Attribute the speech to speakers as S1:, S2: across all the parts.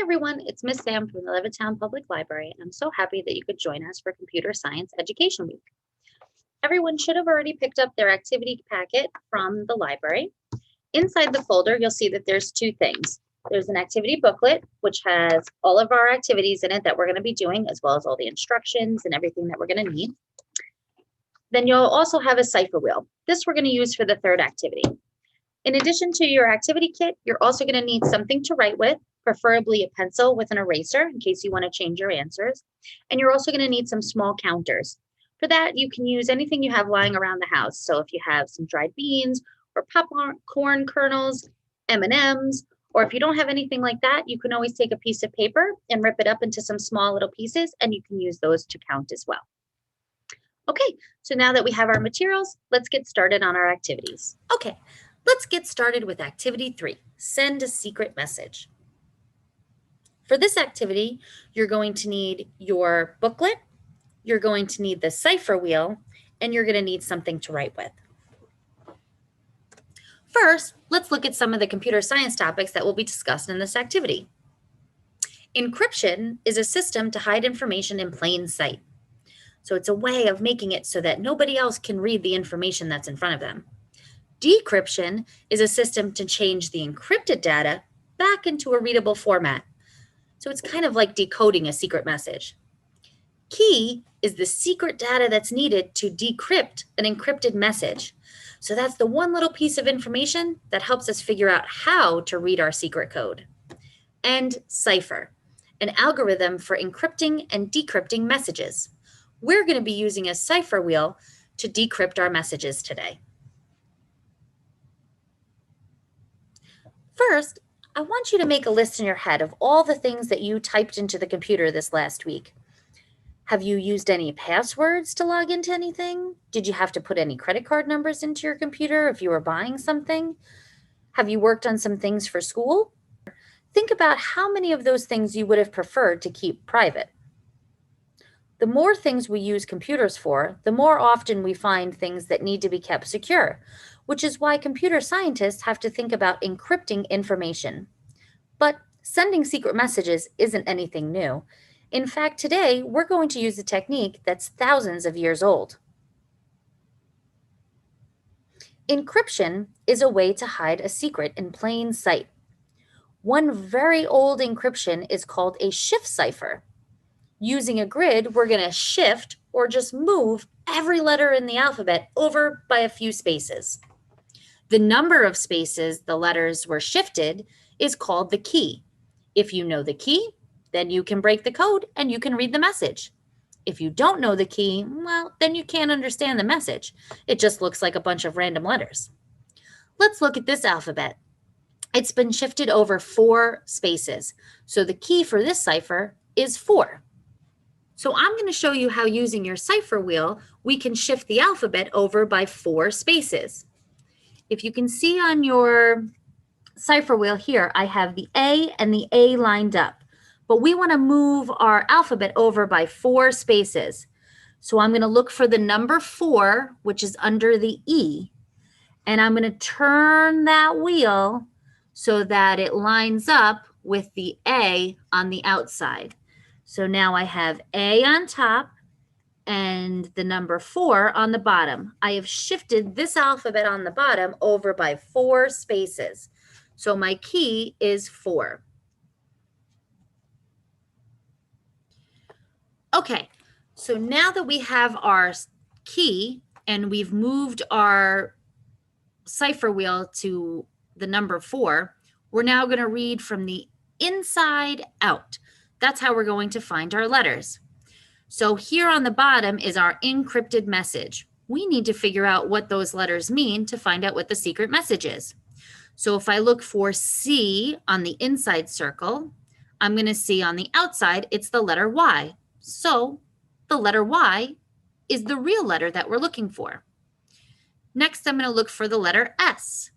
S1: everyone, it's Miss Sam from the Levittown Public Library, and I'm so happy that you could join us for Computer Science Education Week. Everyone should have already picked up their activity packet from the library. Inside the folder, you'll see that there's two things. There's an activity booklet, which has all of our activities in it that we're going to be doing, as well as all the instructions and everything that we're going to need. Then you'll also have a cipher wheel. This we're going to use for the third activity. In addition to your activity kit, you're also going to need something to write with, preferably a pencil with an eraser in case you want to change your answers. And you're also going to need some small counters. For that, you can use anything you have lying around the house. So if you have some dried beans or popcorn kernels, M&Ms, or if you don't have anything like that, you can always take a piece of paper and rip it up into some small little pieces, and you can use those to count as well. Okay, so now that we have our materials, let's get started on our activities. Okay, let's get started with activity 3, send a secret message. For this activity, you're going to need your booklet, you're going to need the cipher wheel, and you're going to need something to write with. First, let's look at some of the computer science topics that will be discussed in this activity. Encryption is a system to hide information in plain sight. So it's a way of making it so that nobody else can read the information that's in front of them. Decryption is a system to change the encrypted data back into a readable format. So it's kind of like decoding a secret message. Key is the secret data that's needed to decrypt an encrypted message. So that's the one little piece of information that helps us figure out how to read our secret code. And cipher, an algorithm for encrypting and decrypting messages. We're going to be using a cipher wheel to decrypt our messages today. First, I want you to make a list in your head of all the things that you typed into the computer this last week. Have you used any passwords to log into anything? Did you have to put any credit card numbers into your computer if you were buying something? Have you worked on some things for school? Think about how many of those things you would have preferred to keep private. The more things we use computers for, the more often we find things that need to be kept secure, which is why computer scientists have to think about encrypting information. But sending secret messages isn't anything new. In fact, today, we're going to use a technique that's thousands of years old. Encryption is a way to hide a secret in plain sight. One very old encryption is called a shift cipher. Using a grid, we're going to shift or just move every letter in the alphabet over by a few spaces. The number of spaces the letters were shifted is called the key. If you know the key, then you can break the code and you can read the message. If you don't know the key, well, then you can't understand the message. It just looks like a bunch of random letters. Let's look at this alphabet. It's been shifted over 4 spaces. So the key for this cipher is 4. So I'm going to show you how using your cipher wheel, we can shift the alphabet over by 4 spaces. If you can see on your cipher wheel here, I have the A and the A lined up, but we want to move our alphabet over by 4 spaces. So I'm going to look for the number 4, which is under the E, and I'm going to turn that wheel so that it lines up with the A on the outside. So now I have A on top and the number 4 on the bottom. I have shifted this alphabet on the bottom over by 4 spaces. So my key is 4. Okay, so now that we have our key and we've moved our cipher wheel to the number 4, we're now going to read from the inside out. That's how we're going to find our letters. So here on the bottom is our encrypted message. We need to figure out what those letters mean to find out what the secret message is. So if I look for C on the inside circle, I'm going to see on the outside, it's the letter Y. So the letter Y is the real letter that we're looking for. Next, I'm going to look for the letter S.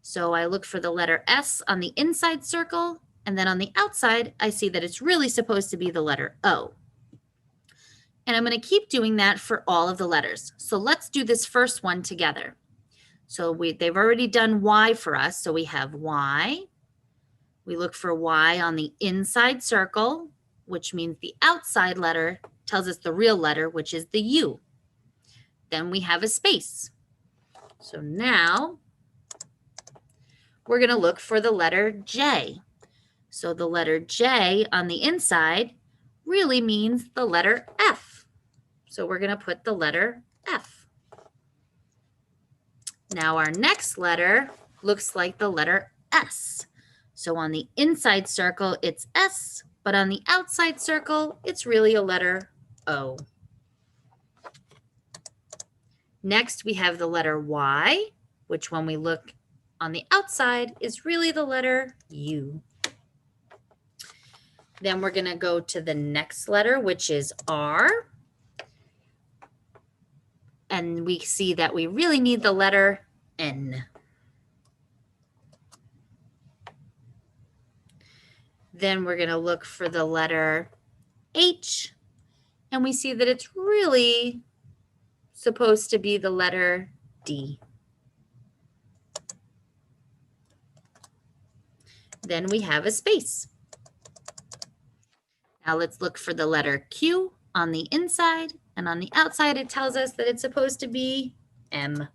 S1: So I look for the letter S on the inside circle, and then on the outside, I see that it's really supposed to be the letter O. And I'm going to keep doing that for all of the letters. So let's do this first one together. So they've already done Y for us. So we have Y, We look for Y on the inside circle, which means the outside letter tells us the real letter, which is the U. Then we have a space. So now we're going to look for the letter J. So the letter J on the inside really means the letter F. So we're going to put the letter F. Now our next letter looks like the letter S. So on the inside circle, it's S, but on the outside circle, it's really a letter O. Next, we have the letter Y, which when we look on the outside is really the letter U. Then we're going to go to the next letter, which is R. And we see that we really need the letter N. Then we're going to look for the letter H, and we see that it's really supposed to be the letter D. Then we have a space. Now let's look for the letter Q on the inside, and on the outside it tells us that it's supposed to be M.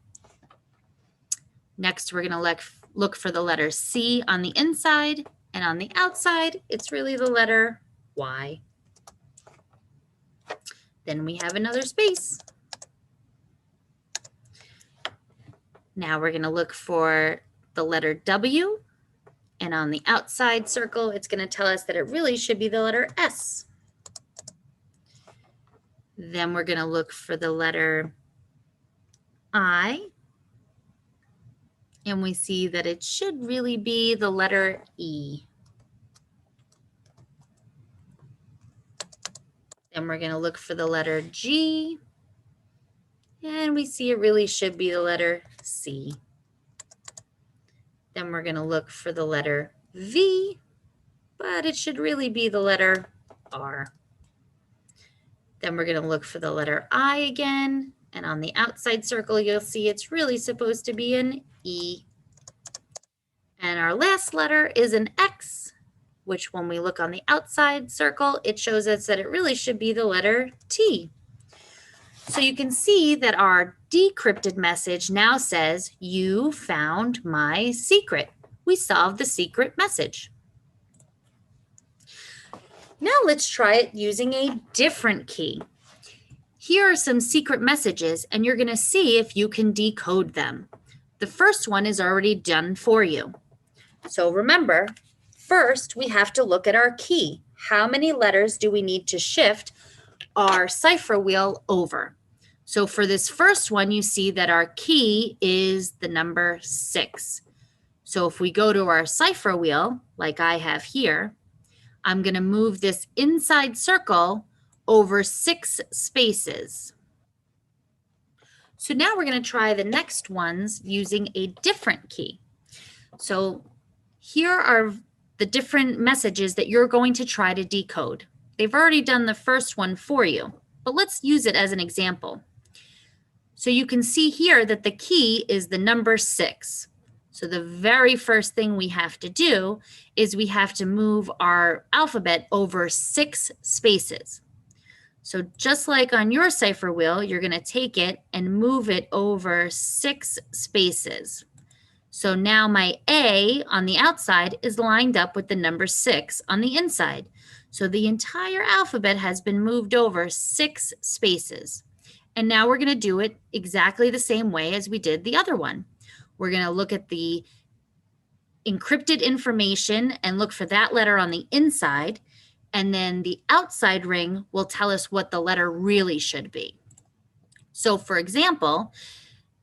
S1: Next, we're going to look for the letter C on the inside, and on the outside, it's really the letter Y. Then we have another space. Now we're going to look for the letter W, and on the outside circle, it's going to tell us that it really should be the letter S. Then we're going to look for the letter I, and we see that it should really be the letter E. Then we're going to look for the letter G, and we see it really should be the letter C. Then we're going to look for the letter V, but it should really be the letter R. Then we're going to look for the letter I again, and on the outside circle, you'll see it's really supposed to be an E. And our last letter is an X, which when we look on the outside circle, it shows us that it really should be the letter T. So you can see that our decrypted message now says, "You found my secret." We solved the secret message. Now let's try it using a different key. Here are some secret messages, and you're going to see if you can decode them. The first one is already done for you. So remember, first we have to look at our key. How many letters do we need to shift our cipher wheel over? So for this first one, you see that our key is the number 6. So if we go to our cipher wheel, like I have here, I'm going to move this inside circle over 6 spaces. So now we're going to try the next ones using a different key. So here are the different messages that you're going to try to decode. They've already done the first one for you, but let's use it as an example. So you can see here that the key is the number 6. So the very first thing we have to do is we have to move our alphabet over 6 spaces. So just like on your cipher wheel, you're going to take it and move it over 6 spaces. So now my A on the outside is lined up with the number 6 on the inside. So the entire alphabet has been moved over 6 spaces. And now we're going to do it exactly the same way as we did the other one. We're going to look at the encrypted information and look for that letter on the inside. And then the outside ring will tell us what the letter really should be. So for example,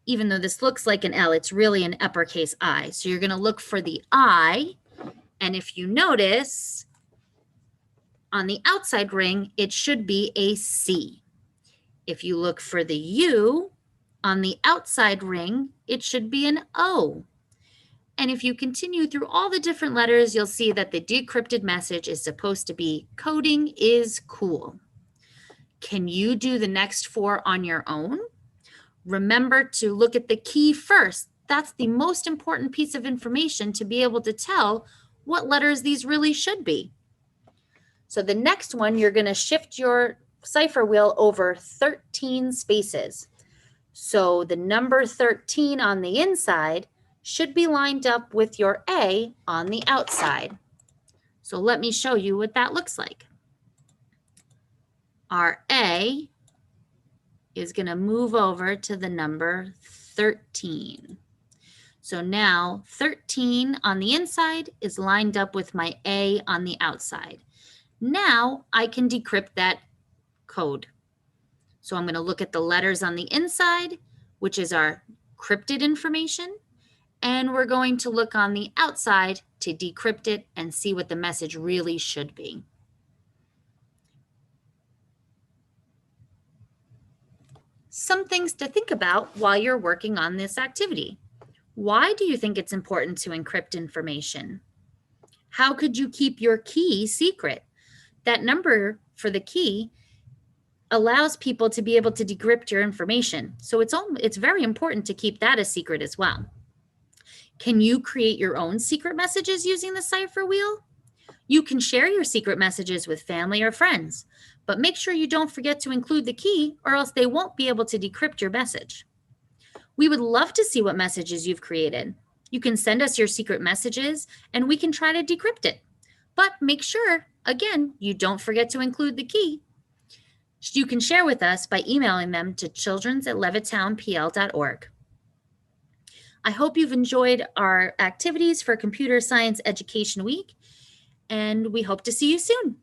S1: even though this looks like an L, it's really an uppercase I. So you're going to look for the I. And if you notice, on the outside ring, it should be a C. If you look for the U, on the outside ring, it should be an O. And if you continue through all the different letters, you'll see that the decrypted message is supposed to be "Coding is cool." Can you do the next 4 on your own? Remember to look at the key first. That's the most important piece of information to be able to tell what letters these really should be. So the next one, you're going to shift your cipher wheel over 13 spaces. So the number 13 on the inside should be lined up with your A on the outside. So let me show you what that looks like. Our A is going to move over to the number 13. So now 13 on the inside is lined up with my A on the outside. Now I can decrypt that code. So I'm going to look at the letters on the inside, which is our encrypted information, and we're going to look on the outside to decrypt it and see what the message really should be. Some things to think about while you're working on this activity. Why do you think it's important to encrypt information? How could you keep your key secret? That number for the key allows people to be able to decrypt your information. So it's very important to keep that a secret as well. Can you create your own secret messages using the cipher wheel? You can share your secret messages with family or friends, but make sure you don't forget to include the key or else they won't be able to decrypt your message. We would love to see what messages you've created. You can send us your secret messages and we can try to decrypt it. But make sure, again, you don't forget to include the key. You can share with us by emailing them to childrens@levittownpl.org. I hope you've enjoyed our activities for Computer Science Education Week, and we hope to see you soon.